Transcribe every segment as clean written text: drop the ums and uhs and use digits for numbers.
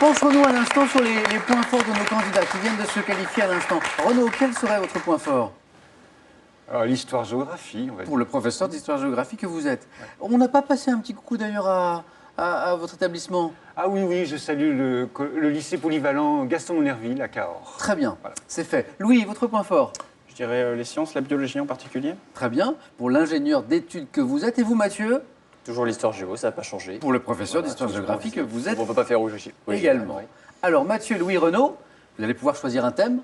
Penchons-nous un instant sur les points forts de nos candidats qui viennent de se qualifier à l'instant. Renaud, quel serait votre point fort? L'histoire-géographie, on va dire. Pour le professeur d'histoire-géographie que vous êtes. On n'a pas passé un petit coucou d'ailleurs à votre établissement? Ah oui, oui, je salue le lycée polyvalent Gaston Monnerville à Cahors. Très bien, Voilà. c'est fait. Louis, votre point fort? Je dirais les sciences, la biologie en particulier. Très bien. Pour l'ingénieur d'études que vous êtes. Et vous, Mathieu? Toujours l'histoire géo, ça n'a pas changé. Pour le professeur d'histoire-géographie que vous êtes On ne peut pas faire également. Alors, Mathieu, Louis, Renaud, vous allez pouvoir choisir un thème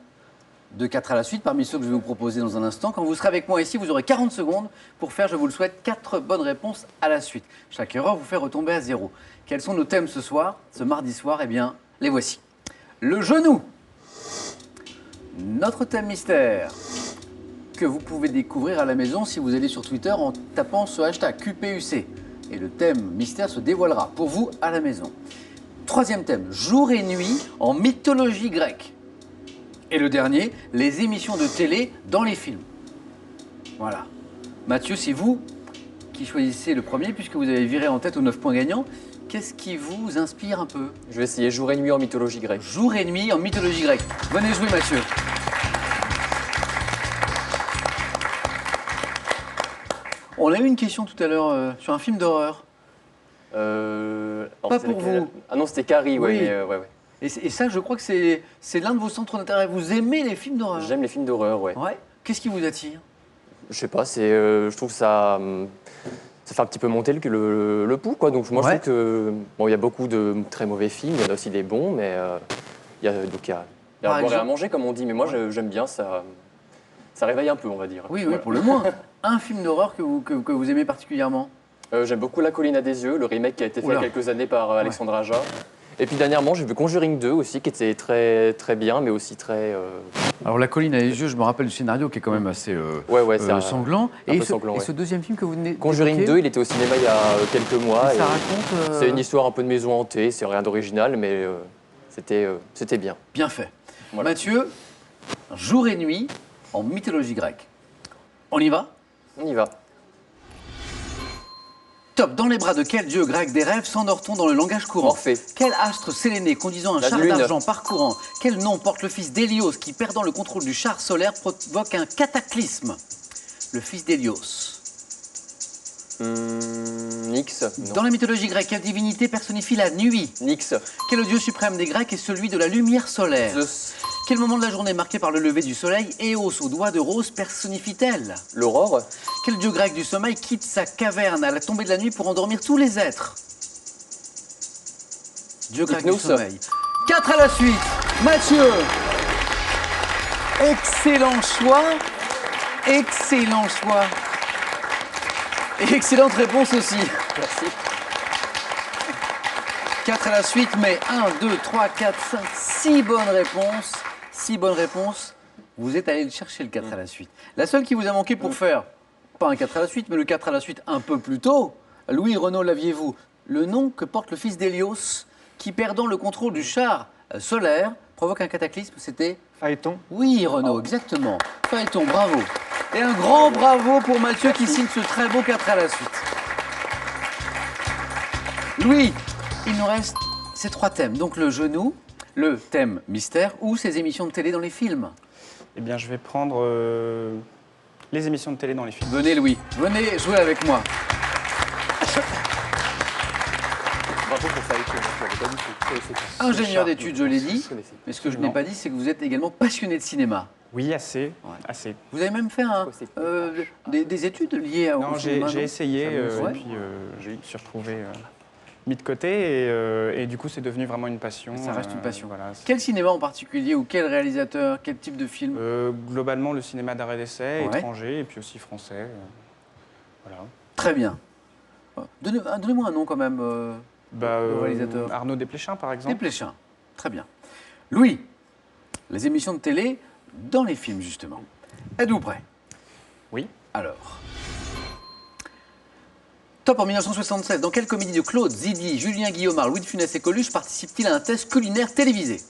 de 4 à la suite, parmi ceux que je vais vous proposer dans un instant. Quand vous serez avec moi ici, vous aurez 40 secondes pour faire, je vous le souhaite, 4 bonnes réponses à la suite. Chaque erreur vous fait retomber à 0. Quels sont nos thèmes ce soir, ce mardi soir? Eh bien, les voici. Le genou. Notre thème mystère, que vous pouvez découvrir à la maison si vous allez sur Twitter en tapant ce hashtag QPUC. Et le thème mystère se dévoilera pour vous à la maison. Troisième thème, jour et nuit en mythologie grecque. Et le dernier, les émissions de télé dans les films. Voilà. Mathieu, c'est vous qui choisissez le premier puisque vous avez viré en tête aux 9 points gagnants. Qu'est-ce qui vous inspire un peu? Je vais essayer jour et nuit en mythologie grecque. Jour et nuit en mythologie grecque. Venez jouer, Mathieu. On a eu une question tout à l'heure sur un film d'horreur. Pas pour vous. Ah non, c'était Carrie, Oui. ouais. Ouais. Et ça, je crois que c'est l'un de vos centres d'intérêt. Vous aimez les films d'horreur? J'aime les films d'horreur, ouais. Ouais. Qu'est-ce qui vous attire? Je sais pas, je trouve que ça fait un petit peu monter le pouls, quoi. Donc moi, Ouais. je trouve que bon, il y a beaucoup de très mauvais films, il y en a aussi des bons, mais il y a à boire et à exemple manger, comme on dit. Mais moi, j'aime bien ça. Ça réveille un peu, on va dire. Oui, Voilà. pour le moins. Un film d'horreur que vous aimez particulièrement? J'aime beaucoup La Colline à des yeux, le remake qui a été fait il y Oula. a quelques années par Alexandre Aja. Et puis dernièrement, j'ai vu Conjuring 2 aussi, qui était très, très bien, mais aussi très... Alors, La colline à les yeux, je me rappelle du scénario qui est quand même assez c'est sanglant. un peu Et sanglant, ouais. ce deuxième film que vous venez Conjuring d'évoquer, 2, il était au cinéma il y a quelques mois. ça et raconte... C'est une histoire un peu de maison hantée, c'est rien d'original, mais c'était bien. Bien fait. Voilà. Mathieu, jour et nuit en mythologie grecque. On y va? On y va. Top. Dans les bras de quel dieu grec des rêves s'endort-on dans le langage courant? Morphée. Quel astre séléné conduisant un La char Lune. d'argent parcourant? Quel nom porte le fils d'Hélios qui, perdant le contrôle du char solaire, provoque un cataclysme? Le fils d'Hélios. Nix. Non. Dans la mythologie grecque, quelle divinité personnifie la nuit? Nix. Quel dieu suprême des Grecs est celui de la lumière solaire? Zeus. Quel moment de la journée marqué par le lever du soleil Éos aux doigts de rose personnifie-t-elle? L'aurore. Quel dieu grec du sommeil quitte sa caverne à la tombée de la nuit pour endormir tous les êtres? Dieu grec du Hypnos. sommeil. 4 à la suite. Mathieu. Excellent choix. Excellent choix. Et excellente réponse aussi. Merci. 4 à la suite, mais 1, 2, 3, 4, 5, 6 bonnes réponses. 6 bonnes réponses. Vous êtes allé le chercher le 4 à la suite. La seule qui vous a manqué pour faire, pas un 4 à la suite, mais le 4 à la suite un peu plus tôt, Louis Renaud, l'aviez-vous? Le nom que porte le fils d'Hélios, qui perdant le contrôle du char solaire, provoque un cataclysme, c'était... Phaéton. Oui, Renaud, exactement. Phaéton, bravo. Et un grand bravo pour Mathieu qui signe ce très beau 4 à la suite. Louis, il nous reste ces 3 thèmes. Donc le genou, le thème mystère ou ces émissions de télé dans les films. Eh bien, je vais prendre les émissions de télé dans les films. Venez Louis, venez jouer avec moi. Bravo pour Phaéton. Je l'avais pas dit. Ingénieur d'études, je l'ai dit. Je connaissais. Mais ce que je n'ai pas dit, c'est que vous êtes également passionné de cinéma. Oui, assez. Ouais. Assez. Vous avez même fait des études liées au Non, cinéma, j'ai non? essayé Ouais. et puis je me suis retrouvé mis de côté et du coup, c'est devenu vraiment une passion. Ça reste une passion. Voilà. Quel cinéma en particulier ou quel réalisateur, quel type de film? Globalement, le cinéma d'arrêt d'essai, Ouais. étranger et puis aussi français. Voilà. Très bien. Donnez-moi un nom quand même. Le réalisateur. Arnaud Desplechin, par exemple. Desplechin. Très bien. Louis, les émissions de télé dans les films, justement. Êtes-vous prêts? Oui. Alors. Top en 1976. Dans quelle comédie de Claude Zidi, Julien Guillaumard, Louis de Funès et Coluche participe-t-il à un test culinaire télévisé?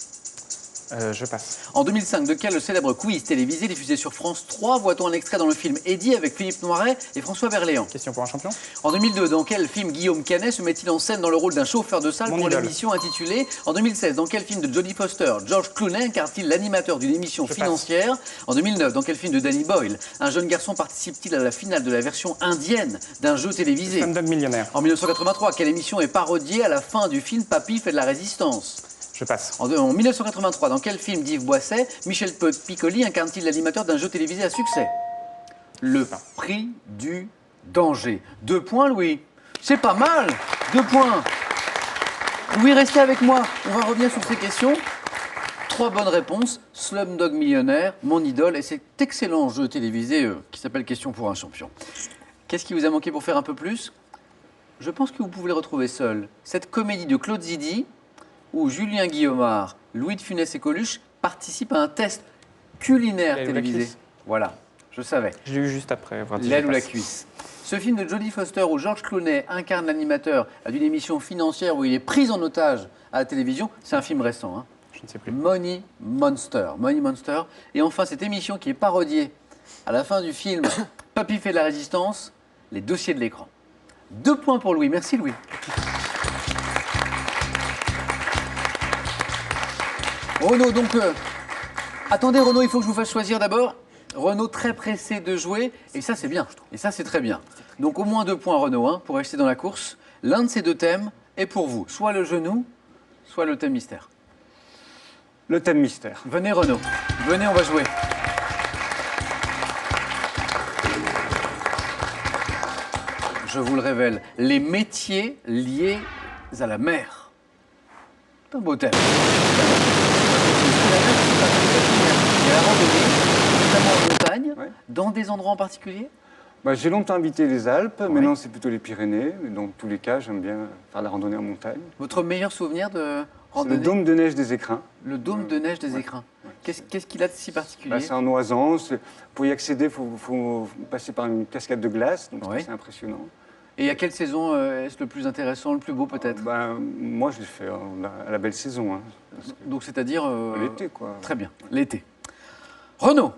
Je passe. En 2005, de quel célèbre quiz télévisé diffusé sur France 3 voit-on un extrait dans le film Eddie avec Philippe Noiret et François Berléand? Question pour un champion. En 2002, dans quel film Guillaume Canet se met-il en scène dans le rôle d'un chauffeur de salle Mon pour idole. l'émission intitulée? En 2016, dans quel film de Jodie Foster George Clooney incarne-t-il l'animateur d'une émission Je passe. financière? En 2009, dans quel film de Danny Boyle un jeune garçon participe-t-il à la finale de la version indienne d'un jeu télévisé? Slumdog Millionnaire. En 1983, quelle émission est parodiée à la fin du film Papy fait de la résistance? Je passe. En 1983, dans quel film d'Yves Boisset Michel Piccoli incarne-t-il l'animateur d'un jeu télévisé à succès? Le prix du danger. 2 points, Louis. C'est pas mal. 2 points. Louis, restez avec moi. On va revenir sur ces questions. 3 bonnes réponses. Slumdog Millionnaire, mon idole, et cet excellent jeu télévisé qui s'appelle Question pour un champion. Qu'est-ce qui vous a manqué pour faire un peu plus? Je pense que vous pouvez le retrouver seul. Cette comédie de Claude Zidi, où Julien Guillaumard, Louis de Funès et Coluche participent à un test culinaire L'aile ou la télévisé. cuisse. Voilà, je savais. Je l'ai eu juste après. avoir dit L'aile je ou la passe. cuisse. Ce film de Jodie Foster où George Clooney incarne l'animateur d'une émission financière où il est pris en otage à la télévision, c'est un film récent. Hein. Je ne sais plus. Money Monster. Money Monster. Et enfin, cette émission qui est parodiée à la fin du film Papy fait de la résistance, les dossiers de l'écran. 2 points pour Louis. Merci Louis. Renaud, donc, attendez Renaud, il faut que je vous fasse choisir d'abord. Renaud très pressé de jouer, et ça c'est bien, je trouve. Et ça c'est très bien. Donc au moins 2 points Renaud, hein, pour rester dans la course. L'un de ces 2 thèmes est pour vous, soit le genou, soit le thème mystère. Le thème mystère. Venez Renaud, venez on va jouer. Je vous le révèle, les métiers liés à la mer. C'est un beau thème. Et la randonnée, notamment en montagne, Ouais. dans des endroits en particulier? Bah, j'ai longtemps habité les Alpes, maintenant c'est plutôt les Pyrénées. Mais dans tous les cas, j'aime bien faire la randonnée en montagne. Votre meilleur souvenir de C'est le randonnée? dôme de neige des Écrins. Le dôme de neige des Écrins. Qu'est-ce qu'il a de si particulier? Bah, c'est en Oisan. Pour y accéder, il faut passer par une cascade de glace, donc Ouais. c'est impressionnant. Et à quelle saison est-ce le plus intéressant, le plus beau peut-être? Bah, moi, je l'ai fait à la belle saison. Hein, parce que Donc c'est-à-dire l'été, quoi. Très bien, l'été. Renaud,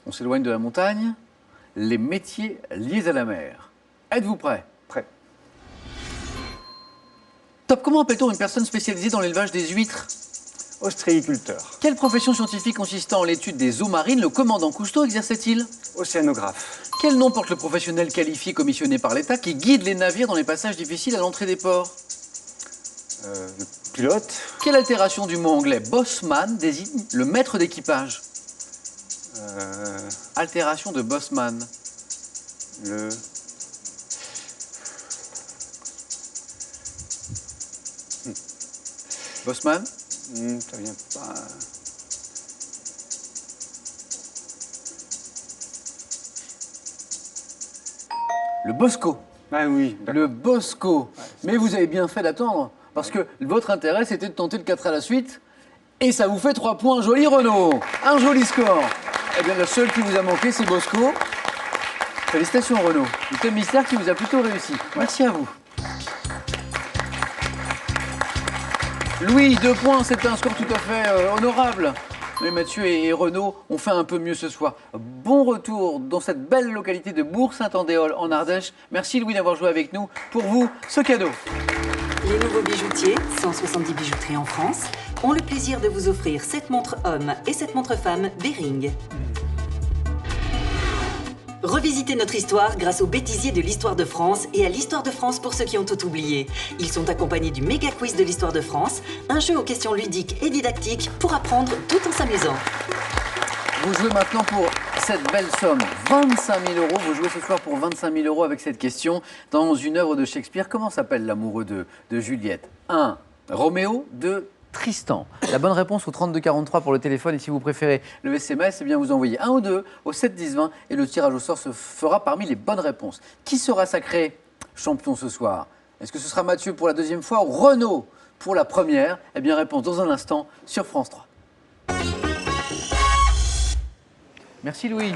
on s'éloigne de la montagne. Les métiers liés à la mer. Êtes-vous prêt? Prêt. Top, comment appelle-t-on une personne spécialisée dans l'élevage des huîtres? Ostréiculteur. Quelle profession scientifique consistant en l'étude des eaux marines le commandant Cousteau exerçait-il? Océanographe. Quel nom porte le professionnel qualifié commissionné par l'État qui guide les navires dans les passages difficiles à l'entrée des ports? Le pilote. Quelle altération du mot anglais bossman désigne le maître d'équipage? Altération de bossman. Le... Bossman? ça vient pas... Le Bosco. Ah oui, d'accord. Le Bosco. Mais vous avez bien fait d'attendre, parce que votre intérêt, c'était de tenter le 4 à la suite. Et ça vous fait 3 points. Joli Renaud. Un joli score. Eh bien, le seul qui vous a manqué, c'est Bosco. Félicitations Renaud. Le thème mystère qui vous a plutôt réussi. Merci à vous. Louis, 2 points, c'est un score tout à fait honorable. Mais Mathieu et Renaud ont fait un peu mieux ce soir. Bon retour dans cette belle localité de Bourg-Saint-Andéol en Ardèche. Merci Louis d'avoir joué avec nous. Pour vous, ce cadeau. Les nouveaux bijoutiers, 170 bijouteries en France, ont le plaisir de vous offrir 7 montres hommes et 7 montres femmes Bering. Revisitez notre histoire grâce au bêtisier de l'Histoire de France et à l'Histoire de France pour ceux qui ont tout oublié. Ils sont accompagnés du méga quiz de l'Histoire de France, un jeu aux questions ludiques et didactiques pour apprendre tout en s'amusant. Vous jouez maintenant pour cette belle somme, 25 000 euros. Vous jouez ce soir pour 25 000 euros avec cette question. Dans une œuvre de Shakespeare, comment s'appelle l'amoureux de Juliette? 1. Roméo. 2. Tristan. La bonne réponse au 3243 pour le téléphone. Et si vous préférez le SMS, eh bien vous envoyez 1 ou 2 au 7 10 20 et le tirage au sort se fera parmi les bonnes réponses. Qui sera sacré champion ce soir? Est-ce que ce sera Mathieu pour la deuxième fois ou Renaud pour la première? Eh bien réponse dans un instant sur France 3. Merci Louis.